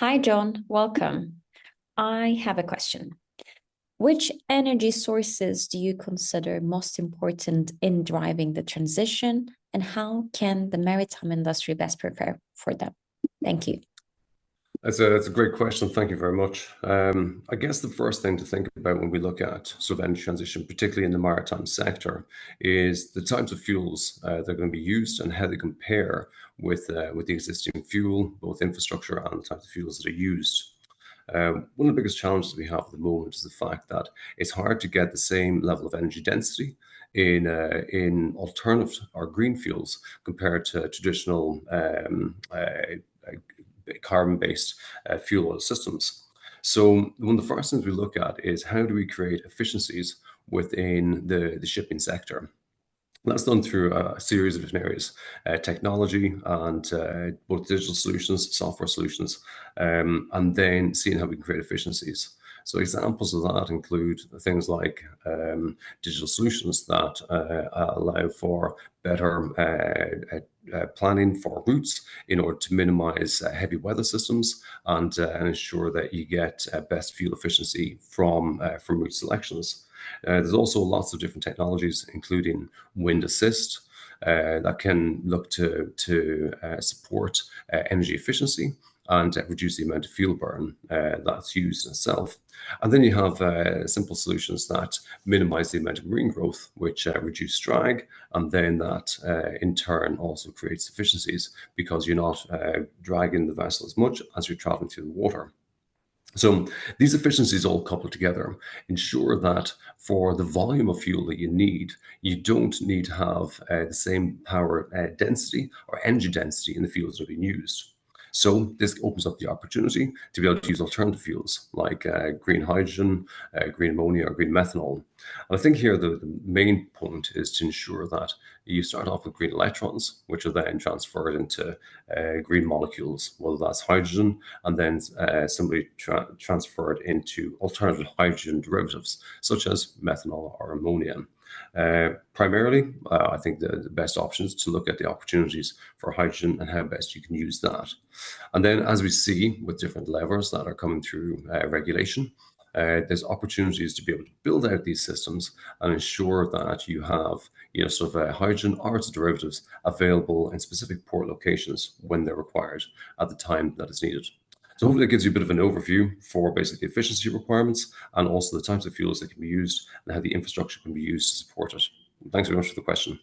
Hi, John. Welcome. I have a question. Which energy sources do you consider most important in driving the transition, and how can the maritime industry best prepare for them? Thank you. That's a great question. Thank you very much. I guess the first thing to think about when we look at sort of energy transition, particularly in the maritime sector, is the types of fuels that are going to be used and how they compare with the existing fuel, both infrastructure and the types of fuels that are used. One of the biggest challenges we have at the moment is the fact that it's hard to get the same level of energy density in alternative or green fuels compared to traditional carbon-based fuel oil systems. So one of the first things we look at is how do we create efficiencies within the shipping sector. That's done through a series of different areas, technology and both digital solutions, software solutions, and then seeing how we can create efficiencies. So examples of that include things like digital solutions that allow for better planning for routes in order to minimize heavy weather systems and ensure that you get best fuel efficiency from route selections. There's also lots of different technologies, including wind assist, that can look to support energy efficiency and reduce the amount of fuel burn that's used in itself. And then you have simple solutions that minimize the amount of marine growth, which reduce drag, and then that in turn also creates efficiencies because you're not dragging the vessel as much as you're traveling through the water. So these efficiencies all coupled together ensure that for the volume of fuel that you don't need to have the same power density or energy density in the fuels that are being used. So this opens up the opportunity to be able to use alternative fuels like green hydrogen, green ammonia, or green methanol. And I think here the main point is to ensure that you start off with green electrons, which are then transferred into green molecules, whether that's hydrogen, and then simply transferred into alternative hydrogen derivatives, such as methanol or ammonia. Primarily, I think the best option is to look at the opportunities for hydrogen and how best you can use that. And then, as we see with different levers that are coming through regulation, there's opportunities to be able to build out these systems and ensure that you have, sort of hydrogen or its derivatives available in specific port locations when they're required at the time that is needed. So hopefully that gives you a bit of an overview for basically efficiency requirements and also the types of fuels that can be used and how the infrastructure can be used to support it. Thanks very much for the question.